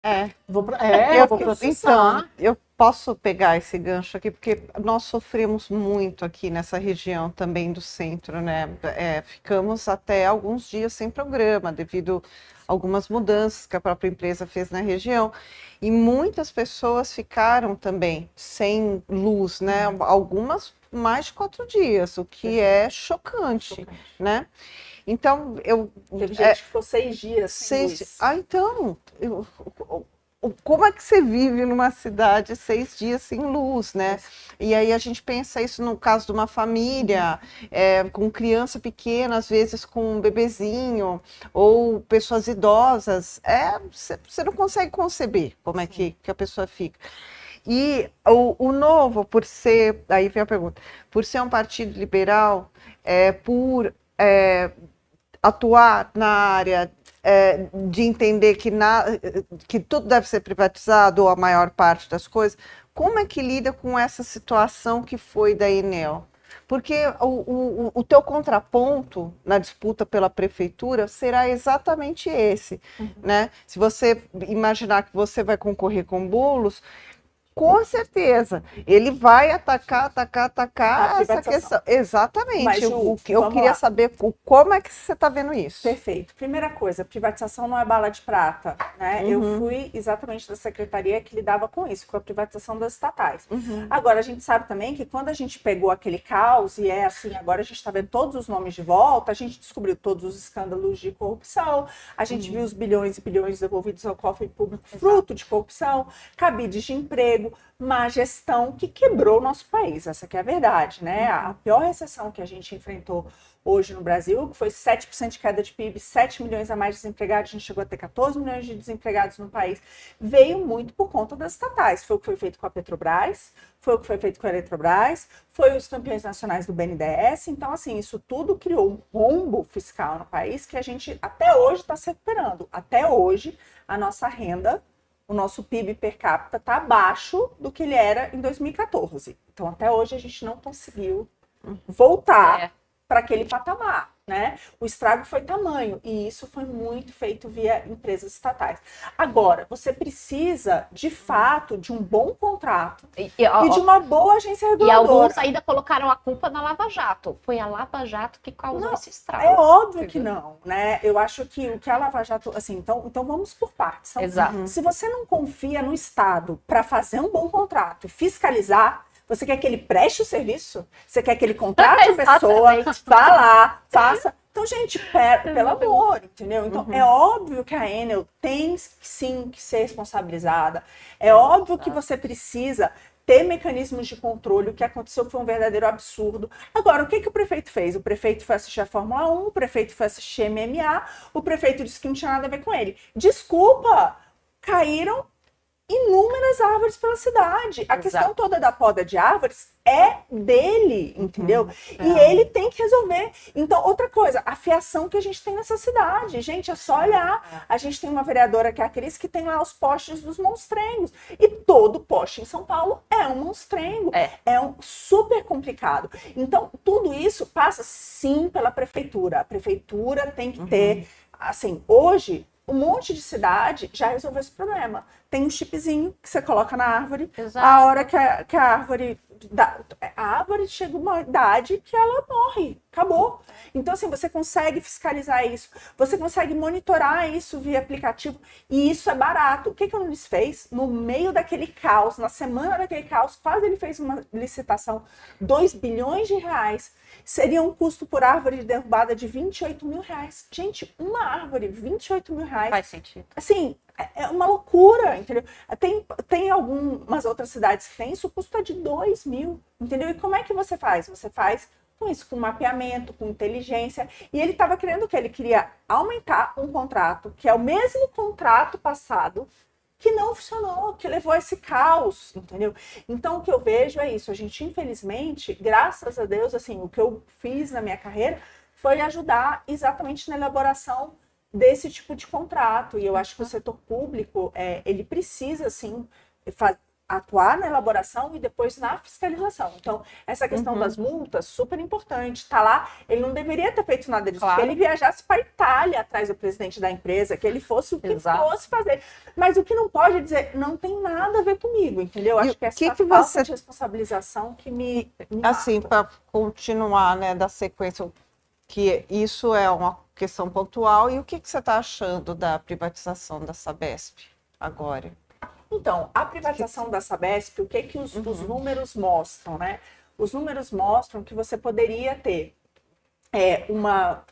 Eu vou então, processar. eu posso pegar esse gancho aqui, porque nós sofremos muito aqui nessa região também do centro, né? Ficamos até alguns dias sem programa, devido a algumas mudanças que a própria empresa fez na região. E muitas pessoas ficaram também sem luz, né? Algumas mais de 4 dias, o que é chocante, né? Então, Teve gente que ficou 6 dias sem luz. então, como é que você vive numa cidade 6 dias sem luz, né? E aí a gente pensa isso no caso de uma família, com criança pequena, às vezes com um bebezinho, ou pessoas idosas. Você não consegue conceber como é que a pessoa fica. E o Novo, por ser, aí vem a pergunta, por ser um partido liberal, por atuar na área de entender que tudo deve ser privatizado, ou a maior parte das coisas, como é que lida com essa situação que foi da Enel? Porque o teu contraponto na disputa pela prefeitura será exatamente esse, né? Se você imaginar que você vai concorrer com bolos, com certeza, ele vai atacar A essa privatização. questão. Exatamente. Mas, Ju, O que eu vamos queria lá. saber, como é que você está vendo isso? Perfeito. Primeira coisa, privatização não é bala de prata, né? Eu fui exatamente da secretaria que lidava com isso, com a privatização das estatais. Agora, a gente sabe também que quando a gente pegou aquele caos, e é assim, agora a gente está vendo todos os nomes de volta, a gente descobriu todos os escândalos de corrupção, a gente viu os bilhões e bilhões devolvidos ao cofre público, fruto de corrupção, cabides de emprego, má gestão que quebrou o nosso país, essa que é a verdade, né? A pior recessão que a gente enfrentou hoje no Brasil, que foi 7% de queda de PIB, 7 milhões a mais de desempregados, a gente chegou a ter 14 milhões de desempregados no país, veio muito por conta das estatais. Foi o que foi feito com a Petrobras, foi o que foi feito com a Eletrobras, foi os campeões nacionais do BNDES. Então, assim, isso tudo criou um rombo fiscal no país que a gente até hoje está se recuperando. Até hoje, a nossa renda, o nosso PIB per capita está abaixo do que ele era em 2014. Então, até hoje, a gente não conseguiu voltar para aquele patamar, né? O estrago foi tamanho e isso foi muito feito via empresas estatais. Agora, você precisa, de fato, de um bom contrato e de uma boa agência E reguladora. alguns ainda colocaram a culpa na Lava Jato. Foi a Lava Jato que causou esse estrago. É óbvio que não, né? Eu acho que o que a Lava Jato, assim, então vamos por partes. Então, Exato. se você não confia no Estado para fazer um bom contrato e fiscalizar, você quer que ele preste o serviço? Você quer que ele contrate a pessoa, vá lá, faça. Então, gente, pelo amor, entendeu? Então, é óbvio que a Enel tem sim que ser responsabilizada. É óbvio que você precisa ter mecanismos de controle. O que aconteceu foi um verdadeiro absurdo. Agora, o que o prefeito fez? O prefeito foi assistir a Fórmula 1, o prefeito foi assistir MMA, o prefeito disse que não tinha nada a ver com ele. Desculpa, caíram inúmeras árvores pela cidade. A questão toda da poda de árvores é dele, entendeu? E ele tem que resolver. Então, outra coisa, a fiação que a gente tem nessa cidade. Gente, é só olhar. A gente tem uma vereadora que é a Cris, que tem lá os postes dos monstrengos. E todo poste em São Paulo é um monstrengo. É um super complicado. Então, tudo isso passa, sim, pela prefeitura. A prefeitura tem que ter, assim, hoje, um monte de cidade já resolveu esse problema. Tem um chipzinho que você coloca na árvore. Exato. A hora que a árvore... A árvore chega uma idade que ela morre. Acabou. Então, assim, você consegue fiscalizar isso. Você consegue monitorar isso via aplicativo. E isso é barato. O que o Nunes fez? No meio daquele caos, na semana daquele caos, quase ele fez uma licitação. 2 bilhões de reais. Seria um custo por árvore de derrubada de 28 mil reais. Gente, uma árvore, 28 mil reais. Faz sentido. Assim, é uma loucura, entendeu? Tem algumas outras cidades que tem, isso custa de 2 mil, entendeu? E como é que você faz? Você faz com isso, com mapeamento, com inteligência. E ele estava querendo o quê? Ele queria aumentar um contrato, que é o mesmo contrato passado, que não funcionou, que levou a esse caos, entendeu? Então, o que eu vejo é isso. A gente, infelizmente, graças a Deus, assim, o que eu fiz na minha carreira foi ajudar exatamente na elaboração desse tipo de contrato. E eu acho que o setor público, ele precisa, assim, atuar na elaboração e depois na fiscalização. Então, essa questão das multas, super importante. Tá lá, ele não deveria ter feito nada disso. Claro. Que ele viajasse para a Itália atrás do presidente da empresa, que ele fosse o que Exato. fosse fazer. Mas o que não pode é dizer, não tem nada a ver comigo, entendeu? E Acho que essa que falta você- de responsabilização que me Assim, mata. para continuar, né, da sequência, que isso é uma questão pontual, e o que você está achando da privatização da Sabesp agora? Então, a privatização da Sabesp, o que que os números mostram, né? Os números mostram que você poderia ter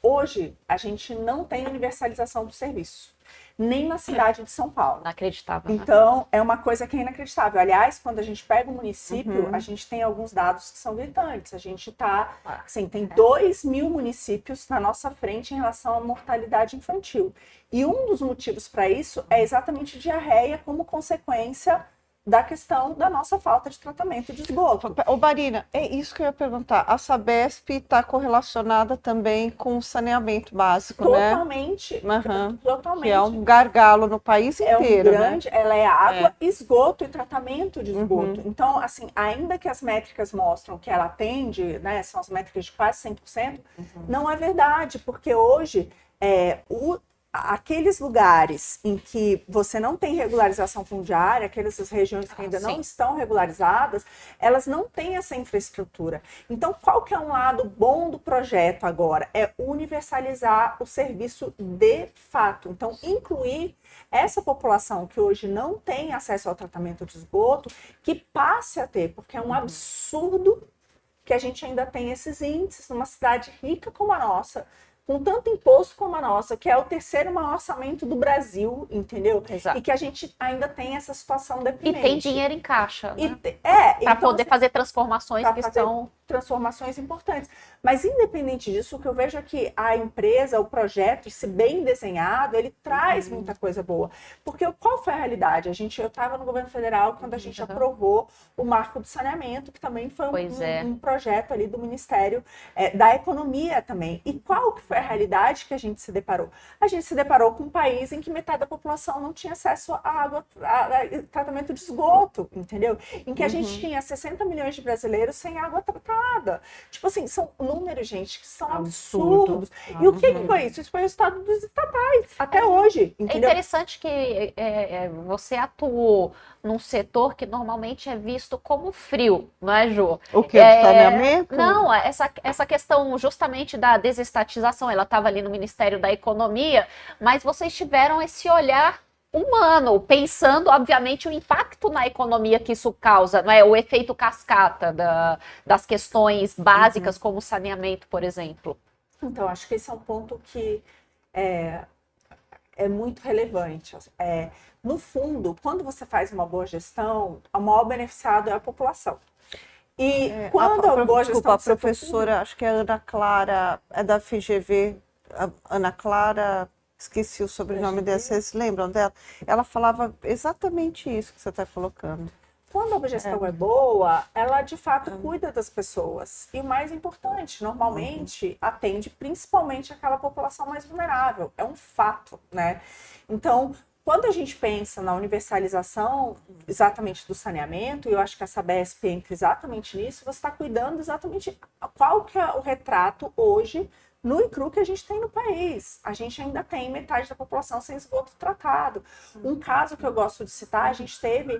Hoje, a gente não tem universalização do serviço, nem na cidade de São Paulo. Inacreditável, né? Então, é uma coisa que é inacreditável. Aliás, quando a gente pega o município, a gente tem alguns dados que são gritantes. A gente tá, assim, tem 2.000 municípios na nossa frente em relação à mortalidade infantil. E um dos motivos para isso é exatamente diarreia como consequência da questão da nossa falta de tratamento de esgoto. Ô, Marina, é isso que eu ia perguntar. A Sabesp está correlacionada também com o saneamento básico, né? Totalmente, Aham. totalmente. Que é um gargalo no país É um inteiro, grande, ela é água, esgoto e tratamento de esgoto. Uhum. Então, assim, ainda que as métricas mostram que ela atende, né, são as métricas de quase 100%, não é verdade, porque hoje aqueles lugares em que você não tem regularização fundiária, aquelas regiões que ainda não estão regularizadas, elas não têm essa infraestrutura. Então, qual que é um lado bom do projeto agora? É universalizar o serviço de fato. Então, incluir essa população que hoje não tem acesso ao tratamento de esgoto, que passe a ter, porque é um absurdo que a gente ainda tem esses índices numa cidade rica como a nossa, com tanto imposto como a nossa, que é o terceiro maior orçamento do Brasil, entendeu? Exato. E que a gente ainda tem essa situação E deprimente. tem dinheiro em caixa, né? Para Para poder fazer transformações que são... transformações importantes. Mas, independente disso, o que eu vejo é que a empresa, o projeto, se bem desenhado, ele traz muita coisa boa. Porque qual foi a realidade? Eu estava no governo federal quando a gente aprovou o Marco do Saneamento, que também foi um projeto ali do Ministério da Economia também. E qual que foi a realidade que a gente se deparou? A gente se deparou com um país em que metade da população não tinha acesso à água, a tratamento de esgoto, entendeu? Em que a gente tinha 60 milhões de brasileiros sem água tratada. Tipo assim, são números, gente, que são absurdos. E o que foi isso? Isso foi o estado dos estatais, até hoje, É entendeu? interessante que você atuou num setor que normalmente é visto como frio, não é, Ju? O que? O saneamento? Não, essa questão justamente da desestatização, ela estava ali no Ministério da Economia, mas vocês tiveram esse olhar humano, pensando, obviamente, o impacto na economia que isso causa, não é? O efeito cascata das questões básicas, como saneamento, por exemplo. Então, acho que esse é um ponto que é muito relevante. No fundo, quando você faz uma boa gestão, o maior beneficiado é a população. E quando a boa Desculpa, gestão... a professora, acho que é a Ana Clara, é da FGV, a Ana Clara... Esqueci o sobrenome dela, vocês lembram dela? Ela falava exatamente isso que você está colocando. Quando a gestão é boa, ela de fato cuida das pessoas. E o mais importante, normalmente atende principalmente aquela população mais vulnerável. É um fato, né? Então, quando a gente pensa na universalização exatamente do saneamento, e eu acho que a Sabesp entra exatamente nisso, você está cuidando exatamente qual que é o retrato hoje no ICRU que a gente tem no país. A gente ainda tem metade da população sem esgoto tratado. Um caso que eu gosto de citar, a gente teve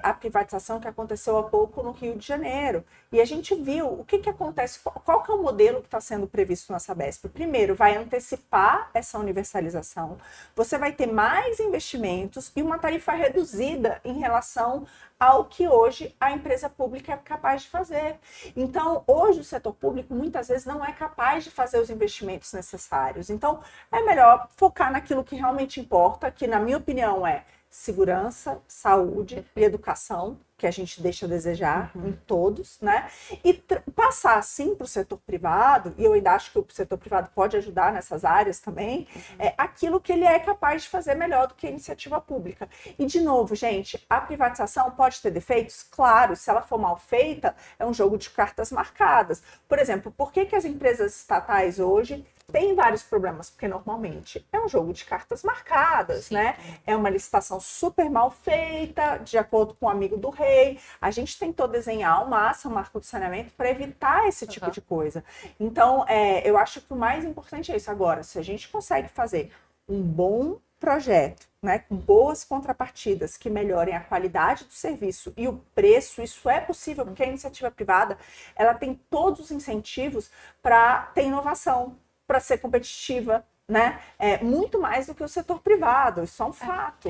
a privatização que aconteceu há pouco no Rio de Janeiro. E a gente viu o que acontece, qual que é o modelo que está sendo previsto na Sabesp. Primeiro, vai antecipar essa universalização. Você vai ter mais investimentos e uma tarifa reduzida em relação ao que hoje a empresa pública é capaz de fazer. Então, hoje o setor público muitas vezes não é capaz de fazer os investimentos necessários. Então, é melhor focar naquilo que realmente importa, que na minha opinião é segurança, saúde e educação, que a gente deixa a desejar em todos, né? E passar, sim, para o setor privado, e eu ainda acho que o setor privado pode ajudar nessas áreas também, é aquilo que ele é capaz de fazer melhor do que a iniciativa pública. E, de novo, gente, a privatização pode ter defeitos? Claro, se ela for mal feita, é um jogo de cartas marcadas. Por exemplo, por que as empresas estatais hoje têm vários problemas? Porque, normalmente, é um jogo de cartas marcadas, Sim. né? É uma licitação super mal feita, de acordo com o amigo do rei. A gente tentou desenhar ao máximo o marco do saneamento para evitar esse tipo de coisa. Então, eu acho que o mais importante é isso. Agora, se a gente consegue fazer um bom projeto, né, com boas contrapartidas que melhorem a qualidade do serviço e o preço, isso é possível, porque a iniciativa privada, ela tem todos os incentivos para ter inovação, para ser competitiva, né? Muito mais do que o setor privado, isso é um fato.